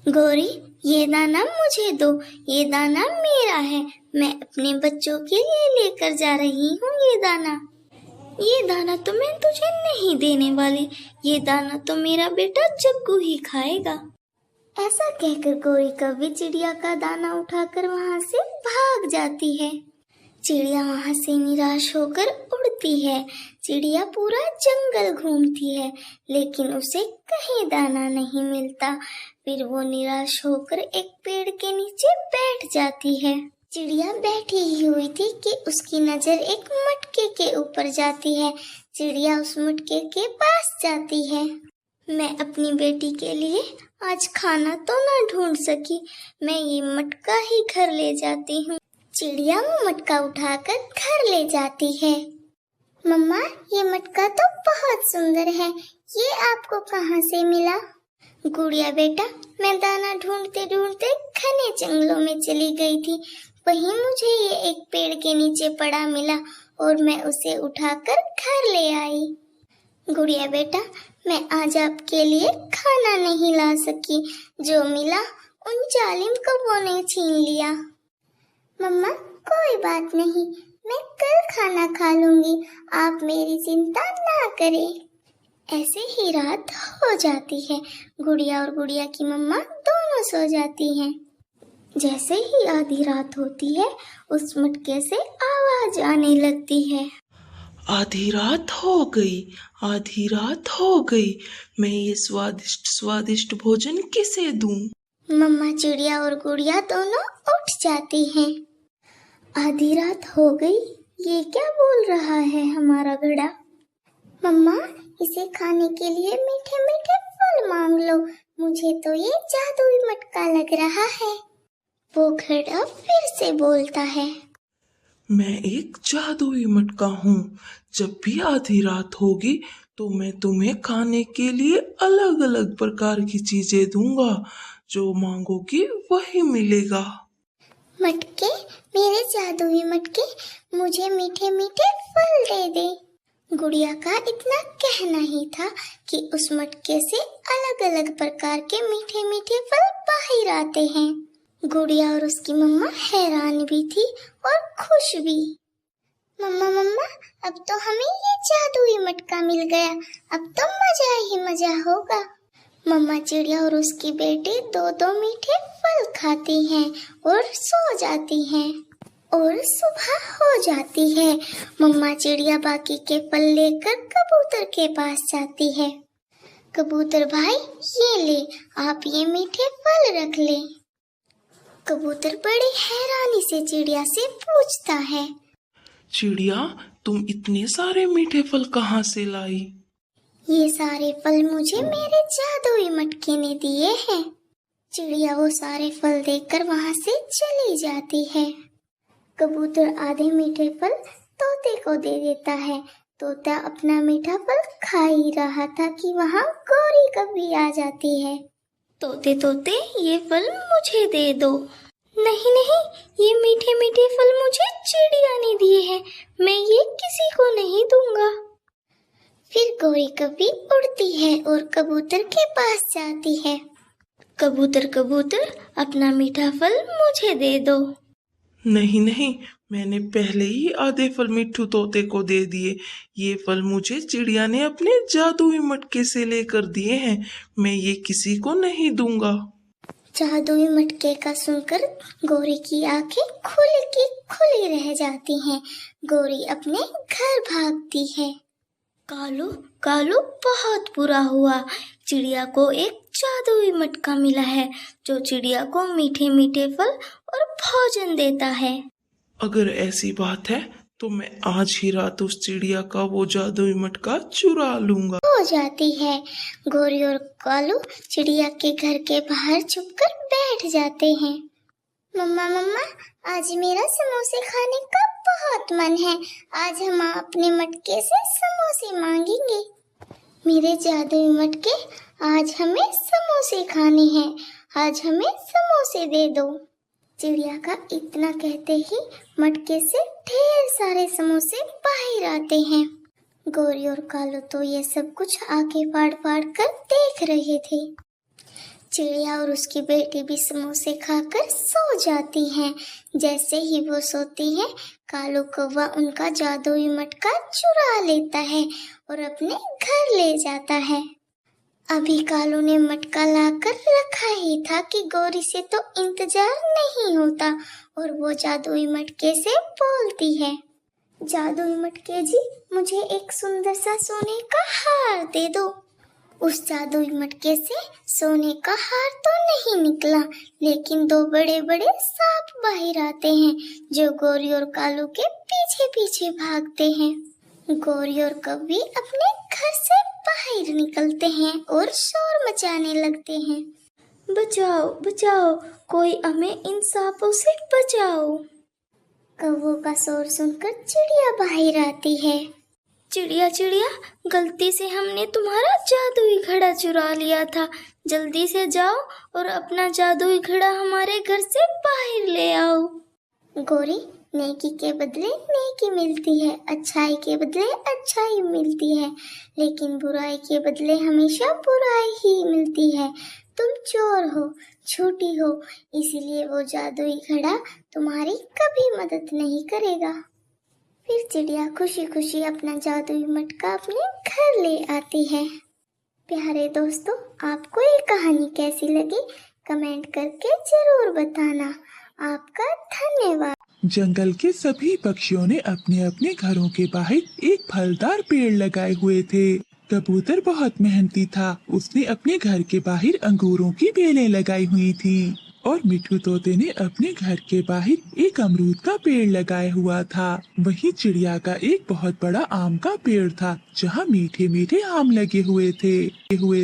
गौरी, ये दाना मुझे दो, ये दाना मेरा है। मैं अपने बच्चों के लिए लेकर जा रही हूँ ये दाना तो मैं तुझे नहीं देने वाली, ये दाना तो मेरा बेटा जग्गू ही खाएगा। ऐसा कहकर गौरी कभी चिड़िया का दाना उठाकर वहाँ से भाग जाती है। चिड़िया वहाँ से निराश होकर उड़ती है। चिड़िया पूरा जंगल घूमती है, लेकिन उसे कहीं दाना नहीं मिलता। फिर वो निराश होकर एक पेड़ के नीचे बैठ जाती है। चिड़िया बैठी ही हुई थी कि उसकी नजर एक मटके के ऊपर जाती है। चिड़िया उस मटके के पास जाती है। मैं अपनी बेटी के लिए आज खाना तो न ढूंढ सकी, मैं ये मटका ही घर ले जाती हूँ। चिड़िया वो मटका उठाकर घर ले जाती है। मम्मा, ये मटका तो बहुत सुंदर है, ये आपको कहाँ से मिला? गुड़िया बेटा, मैं दाना ढूंढते ढूंढते घने जंगलों में चली गई थी, वहीं मुझे ये एक पेड़ के नीचे पड़ा मिला और मैं उसे उठाकर घर ले आई। गुड़िया बेटा, मैं आज आपके लिए खाना नहीं ला सकी, जो मिला उन जालिम कौवों ने छीन लिया। मम्मा, कोई बात नहीं, मैं कल खाना खा लूंगी, आप मेरी चिंता ना करें। ऐसे ही रात हो जाती है। गुड़िया और गुड़िया की मम्मा दोनों सो जाती हैं। जैसे ही आधी रात होती है, उस मटके से आवाज आने लगती है। आधी रात हो गई, आधी रात हो गई, मैं ये स्वादिष्ट स्वादिष्ट भोजन किसे दूं? मम्मा चिड़िया और गुड़िया दोनों उठ जाती हैं। आधी रात हो गई, ये क्या बोल रहा है हमारा घड़ा? मम्मा, इसे खाने के लिए मीठे मीठे फल मांग लो, मुझे तो ये जादुई मटका लग रहा है। वो घड़ा फिर से बोलता है। मैं एक जादुई मटका हूँ, जब भी आधी रात होगी तो मैं तुम्हें खाने के लिए अलग अलग प्रकार की चीजें दूंगा, जो मांगोगी वही मिलेगा। मटके, मेरे जादुई मटके, मुझे मीठे मीठे फल दे दे। गुड़िया का इतना कहना ही था कि उस मटके से अलग अलग प्रकार के मीठे मीठे फल बाहर आते हैं। गुड़िया और उसकी मम्मा हैरान भी थी और खुश भी। मम्मा मम्मा, अब तो हमें ये जादुई मटका मिल गया, अब तो मजा ही मजा होगा। मम्मा चिड़िया और उसकी बेटी दो दो मीठे फल खाती हैं और सो जाती हैं। और सुबह हो जाती है। मम्मा चिड़िया बाकी के फल लेकर कबूतर के पास जाती है। कबूतर भाई, ये ले, आप ये मीठे फल रख ले। कबूतर बड़ी हैरानी से चिड़िया से पूछता है। चिड़िया, तुम इतने सारे मीठे फल कहाँ से लाई? ये सारे फल मुझे मेरे जादुई मटके ने दिए हैं। चिड़िया वो सारे फल देखकर वहाँ से चली जाती है। कबूतर आधे मीठे फल तोते को दे देता है। तोता अपना मीठा फल खा ही रहा था कि वहाँ गौरी कभी आ जाती है। तोते तोते, ये फल मुझे दे दो। नहीं नहीं, ये मीठे मीठे फल मुझे चिड़िया ने दिए हैं, मैं ये किसी को नहीं दूंगा। फिर गौरी कभी उड़ती है और कबूतर के पास जाती है। कबूतर कबूतर, अपना मीठा फल मुझे दे दो। नहीं नहीं, मैंने पहले ही आधे फल मिट्ठू तोते को दे दिए, ये फल मुझे चिड़िया ने अपने जादुई मटके से लेकर दिए हैं, मैं ये किसी को नहीं दूंगा। जादुई मटके का सुनकर गौरी की आंखें खुली की खुली रह जाती हैं। गौरी अपने घर भागती है। कालू कालू, बहुत बुरा हुआ, चिड़िया को एक जादुई मटका मिला है, जो चिड़िया को मीठे मीठे फल और भोजन देता है। अगर ऐसी बात है तो मैं आज ही रात उस चिड़िया का वो जादुई मटका चुरा लूंगा। हो जाती है। गौरी और कालू चिड़िया के घर के बाहर छुपकर बैठ जाते हैं। मम्मा मम्मा, आज मेरा समोसे खाने का बहुत मन है, आज हम अपने मटके से समोसे मांगेंगे। मेरे जादुई मटके, आज हमें समोसे खाने हैं, आज हमें समोसे दे दो। चिड़िया का इतना कहते ही मटके से ढेर सारे समोसे बाहर आते हैं। गौरी और कालू तो ये सब कुछ आंखें फाड़ फाड़ कर देख रहे थे। चिड़िया और उसकी बेटी भी समोसे खाकर सो जाती हैं। जैसे ही वो सोती है, कालू कौवा उनका जादुई मटका चुरा लेता है और अपने घर ले जाता है। अभी कालू ने मटका लाकर रखा ही था कि गौरी से तो इंतजार नहीं होता और वो जादुई मटके से बोलती है, जादुई मटके जी, मुझे एक सुंदर सा सोने का हार दे दो। उस जादुई मटके से सोने का हार तो नहीं निकला, लेकिन दो बड़े बड़े सांप बाहर आते हैं जो गौरी और कालू के पीछे पीछे भागते हैं। गौरी और कौवी अपने घर से बाहर निकलते हैं और शोर मचाने लगते हैं, बचाओ बचाओ, कोई हमें इन सांपों से बचाओ। कौवों का शोर सुनकर चिड़िया बाहर आती है। चिड़िया चिड़िया, गलती से हमने तुम्हारा जादुई घड़ा चुरा लिया था, जल्दी से जाओ और अपना जादुई घड़ा हमारे घर से बाहर ले आओ। गौरी, नेकी के बदले नेकी मिलती है, अच्छाई के बदले अच्छाई मिलती है, लेकिन बुराई के बदले हमेशा बुराई ही मिलती है। तुम चोर हो, झूठी हो, इसीलिए वो जादुई घड़ा तुम्हारी कभी मदद नहीं करेगा। फिर चिड़िया खुशी खुशी अपना जादुई मटका अपने घर ले आती है। प्यारे दोस्तों, आपको ये कहानी कैसी लगी कमेंट करके जरूर बताना। आपका धन्यवाद। जंगल के सभी पक्षियों ने अपने अपने घरों के बाहर एक फलदार पेड़ लगाए हुए थे। कबूतर बहुत मेहनती था, उसने अपने घर के बाहर अंगूरों की बेलें लगाई हुई थी और मिठू तोते ने अपने घर के बाहर एक अमरूद का पेड़ लगाया हुआ था। वहीं चिड़िया का एक बहुत बड़ा आम का पेड़ था जहाँ मीठे मीठे आम लगे हुए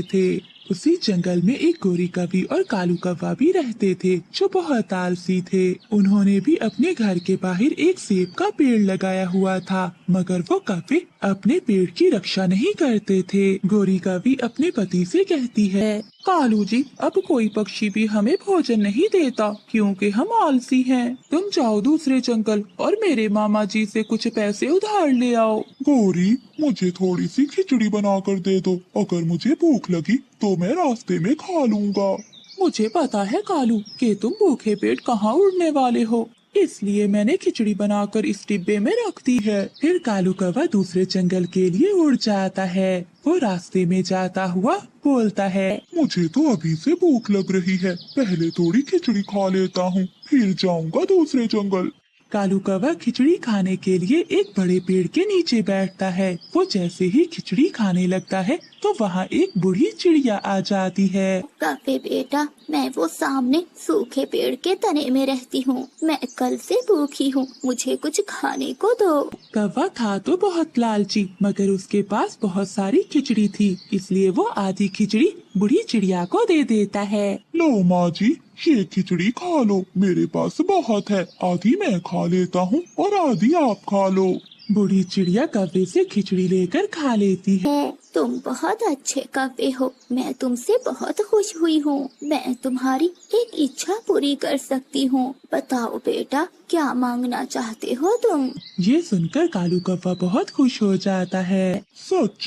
थे। उसी जंगल में एक गोरी कौवी और कालू कौवा भी रहते थे जो बहुत आलसी थे। उन्होंने भी अपने घर के बाहर एक सेब का पेड़ लगाया हुआ था, मगर वो कौवे अपने पेड़ की रक्षा नहीं करते थे। गोरी कौवी अपने पति से कहती है, कालू जी, अब कोई पक्षी भी हमें भोजन नहीं देता क्योंकि हम आलसी हैं। तुम जाओ दूसरे जंगल और मेरे मामा जी से कुछ पैसे उधार ले आओ। गौरी, मुझे थोड़ी सी खिचड़ी बना कर दे दो, अगर मुझे भूख लगी तो मैं रास्ते में खा लूँगा। मुझे पता है कालू कि तुम भूखे पेट कहाँ उड़ने वाले हो, इसलिए मैंने खिचड़ी बनाकर इस डिब्बे में रख दी है। फिर कालू कौवा दूसरे जंगल के लिए उड़ जाता है। वो रास्ते में जाता हुआ बोलता है, मुझे तो अभी से भूख लग रही है, पहले थोड़ी खिचड़ी खा लेता हूँ, फिर जाऊँगा दूसरे जंगल। कालू कौवा खिचड़ी खाने के लिए एक बड़े पेड़ के नीचे बैठता है। वो जैसे ही खिचड़ी खाने लगता है तो वहाँ एक बूढ़ी चिड़िया आ जाती है। कौवे बेटा, मैं वो सामने सूखे पेड़ के तने में रहती हूँ, मैं कल से भूखी हूँ, मुझे कुछ खाने को दो। कौवा था तो बहुत लालची, मगर उसके पास बहुत सारी खिचड़ी थी, इसलिए वो आधी खिचड़ी बूढ़ी चिड़िया को दे देता है। लो माँ जी, ये खिचड़ी खा लो, मेरे पास बहुत है, आधी मैं खा लेता हूँ और आधी आप खा लो। बूढ़ी चिड़िया कौवे से खिचड़ी लेकर खा लेती है। तुम बहुत अच्छे कौवे हो, मैं तुमसे बहुत खुश हुई हूँ, मैं तुम्हारी एक इच्छा पूरी कर सकती हूँ। बताओ बेटा, क्या मांगना चाहते हो तुम? ये सुनकर कालू कौवा बहुत खुश हो जाता है। सच?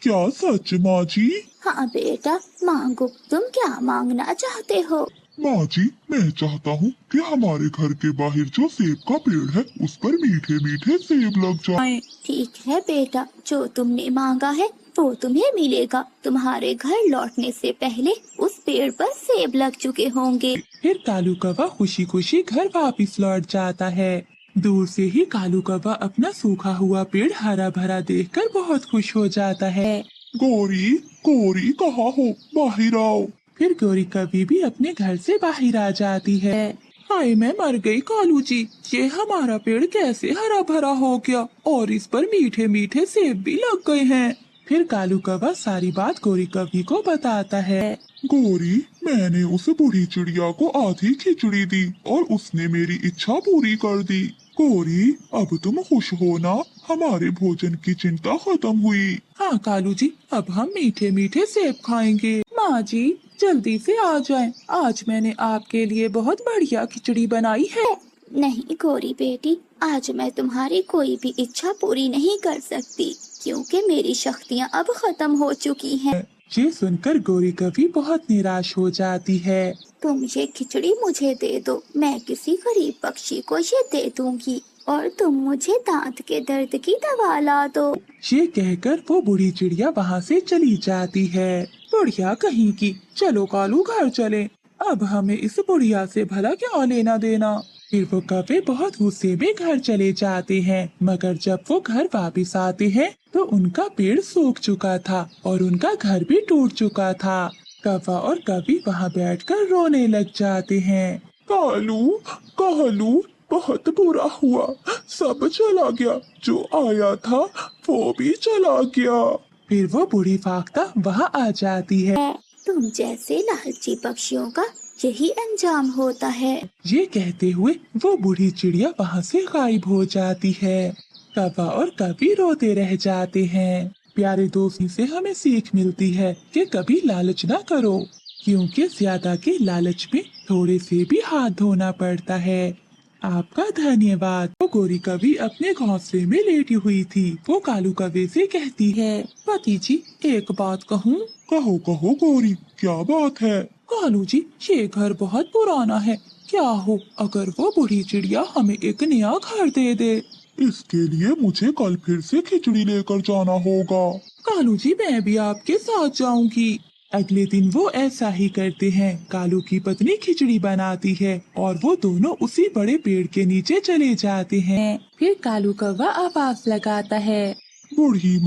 क्या सच माँ जी? हाँ बेटा, मांगो, तुम क्या मांगना चाहते हो? माँ जी, मैं चाहता हूँ कि हमारे घर के बाहर जो सेब का पेड़ है उस पर मीठे मीठे सेब लग जाए। ठीक है बेटा, जो तुमने मांगा है वो तुम्हें मिलेगा। तुम्हारे घर लौटने से पहले उस पेड़ पर सेब लग चुके होंगे। फिर कालू कौवा खुशी खुशी घर वापस लौट जाता है। दूर से ही कालू कौवा अपना सूखा हुआ पेड़ हरा भरा देखकर बहुत खुश हो जाता है। गौरी, गौरी कहाँ हो, बाहर आओ। फिर गोरी कौवी भी अपने घर से बाहर आ जाती है। हाय, मैं मर गई कालू जी, ये हमारा पेड़ कैसे हरा भरा हो गया और इस पर मीठे मीठे सेब भी लग गए हैं। फिर कालू कौवा सारी बात गोरी कौवी को बताता है। गौरी, मैंने उस बूढ़ी चिड़िया को आधी खिचड़ी दी और उसने मेरी इच्छा पूरी कर दी। गौरी, अब तुम खुश हो ना, हमारे भोजन की चिंता खत्म हुई। हाँ कालू जी, अब हम मीठे मीठे सेब खाएंगे। माँ जी, जल्दी से आ जाएं, आज मैंने आपके लिए बहुत बढ़िया खिचड़ी बनाई है। नहीं गोरी बेटी, आज मैं तुम्हारी कोई भी इच्छा पूरी नहीं कर सकती क्योंकि मेरी शक्तियाँ अब खत्म हो चुकी हैं। ये सुनकर गोरी कभी बहुत निराश हो जाती है। तुम ये खिचड़ी मुझे दे दो, मैं किसी गरीब पक्षी को ये दे दूंगी, और तुम मुझे दांत के दर्द की दवा ला दो। ये कहकर वो बूढ़ी चिड़िया वहाँ से चली जाती है। बुढ़िया कहीं की, चलो कालू घर चले, अब हमें इस बुढ़िया से भला क्या लेना देना। फिर वो कौवे बहुत गुस्से में घर चले जाते हैं, मगर जब वो घर वापस आते हैं तो उनका पेड़ सूख चुका था और उनका घर भी टूट चुका था। कौवा और कवि वहाँ बैठकर रोने लग जाते हैं। कालू कालू, बहुत बुरा हुआ, सब चला गया, जो आया था वो भी चला गया। फिर वो बूढ़ी फाख्ता वहाँ आ जाती है। तुम जैसे लालची पक्षियों का यही अंजाम होता है। ये कहते हुए वो बूढ़ी चिड़िया वहाँ से गायब हो जाती है। कौवा और कवि रोते रह जाते हैं। प्यारे दोस्ती से हमें सीख मिलती है कि कभी लालच ना करो, क्योंकि ज्यादा के लालच में थोड़े से भी हाथ धोना पड़ता है। आपका धन्यवाद। वो गोरी कवि अपने घोंसले में लेटी हुई थी। वो कालू कौवे से कहती है, पति जी एक बात कहूँ? कहो कहो गोरी, क्या बात है? कालू जी, ये घर बहुत पुराना है, क्या हो अगर वो बूढ़ी चिड़िया हमें एक नया घर दे दे? इसके लिए मुझे कल फिर से खिचड़ी लेकर जाना होगा। कालू जी, मैं भी आपके साथ जाऊंगी। अगले दिन वो ऐसा ही करते हैं। कालू की पत्नी खिचड़ी बनाती है और वो दोनों उसी बड़े पेड़ के नीचे चले जाते हैं। फिर कालू कौवा आवाज लगाता है, बूढ़ी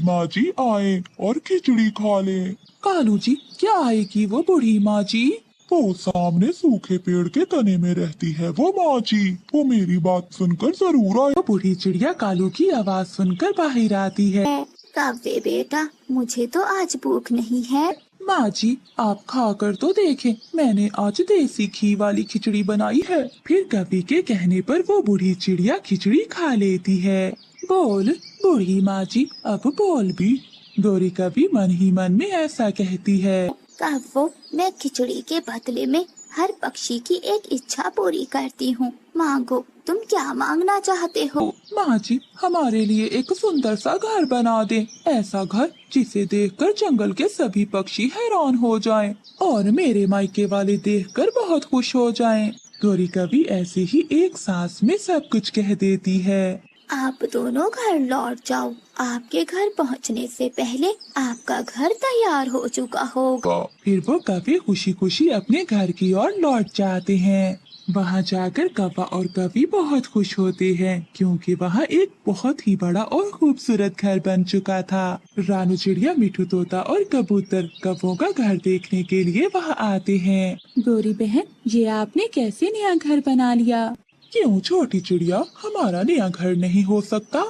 माँ जी आए और खिचड़ी खा लें। कालू जी, क्या आएगी वो बूढ़ी माँ जी? वो सामने सूखे पेड़ के तने में रहती है वो माँ जी, वो मेरी बात सुनकर जरूर आए। वो बूढ़ी चिड़िया कालू की आवाज सुनकर बाहर आती है। कौवे बेटा, मुझे तो आज भूख नहीं है। माँ जी, आप खाकर तो देखें, मैंने आज देसी घी वाली खिचड़ी बनाई है। फिर कवि के कहने पर वो बूढ़ी चिड़िया खिचड़ी खा लेती है। बोल बूढ़ी माँ जी, अब बोल भी। गोरी कवि मन ही मन में ऐसा कहती है। कौवो, मैं खिचड़ी के बदले में हर पक्षी की एक इच्छा पूरी करती हूँ। मांगो, तुम क्या मांगना चाहते हो? माँ जी, हमारे लिए एक सुंदर सा घर बना दे, ऐसा घर जिसे देखकर जंगल के सभी पक्षी हैरान हो जाएं और मेरे मायके वाले देखकर बहुत खुश हो जाएं। गोरी कवि ऐसे ही एक सांस में सब कुछ कह देती है। आप दोनों घर लौट जाओ, आपके घर पहुँचने से पहले आपका घर तैयार हो चुका होगा। फिर वो कवि खुशी खुशी अपने घर की ओर लौट जाते हैं। वहाँ जाकर कौवा और कवि बहुत खुश होते हैं, क्योंकि वहाँ एक बहुत ही बड़ा और खूबसूरत घर बन चुका था। रानू चिड़िया, मिठू तोता और कबूतर कौवों का घर देखने के लिए वहाँ आते हैं। गोरी बहन, ये आपने कैसे नया घर बना लिया? क्यों छोटी चिड़िया, हमारा नया घर नहीं हो सकता?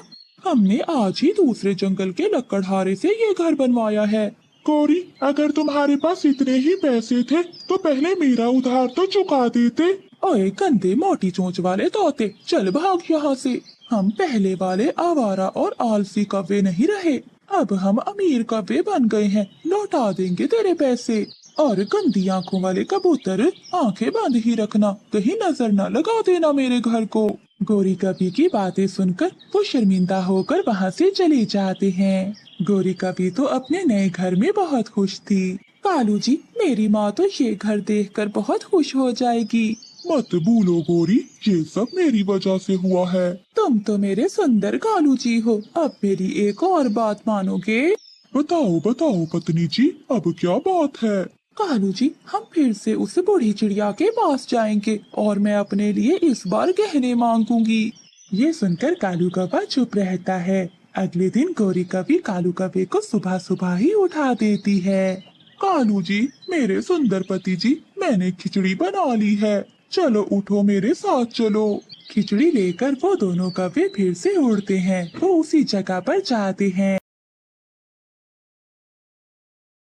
हमने आज ही दूसरे जंगल के लकड़हारे से ये घर बनवाया है। गौरी, अगर तुम्हारे पास इतने ही पैसे थे तो पहले मेरा उधार तो चुका देते। ओए गंदे मोटी चोंच वाले तोते, चल भाग यहाँ से। हम पहले वाले आवारा और आलसी कौवे नहीं रहे, अब हम अमीर कौवे बन गए हैं। लौटा देंगे तेरे पैसे। और गंदी आंखों वाले कबूतर, आंखें बंद ही रखना, कहीं नजर न लगा देना मेरे घर को। गोरी कवि की बातें सुनकर वो शर्मिंदा होकर वहाँ से चले जाते हैं। गोरी कवि तो अपने नए घर में बहुत खुश थी। कालू जी, मेरी माँ तो ये घर देखकर बहुत खुश हो जाएगी। मत भूलो गौरी, ये सब मेरी वजह से हुआ है। तुम तो मेरे सुंदर कालू जी हो, अब मेरी एक और बात मानोगे? बताओ बताओ पत्नी जी, अब क्या बात है? कालू जी, हम फिर से उस बूढ़ी चिड़िया के पास जाएंगे और मैं अपने लिए इस बार गहने मांगूंगी। ये सुनकर कालू कौवा चुप रहता है। अगले दिन गोरी कवि कालू कौवे को सुबह सुबह ही उठा देती है। कालू जी, मेरे सुंदर पति जी, मैंने खिचड़ी बना ली है, चलो उठो मेरे साथ चलो। खिचड़ी लेकर वो दोनों कौवे फिर से उड़ते हैं। वो उसी जगह पर जाते हैं।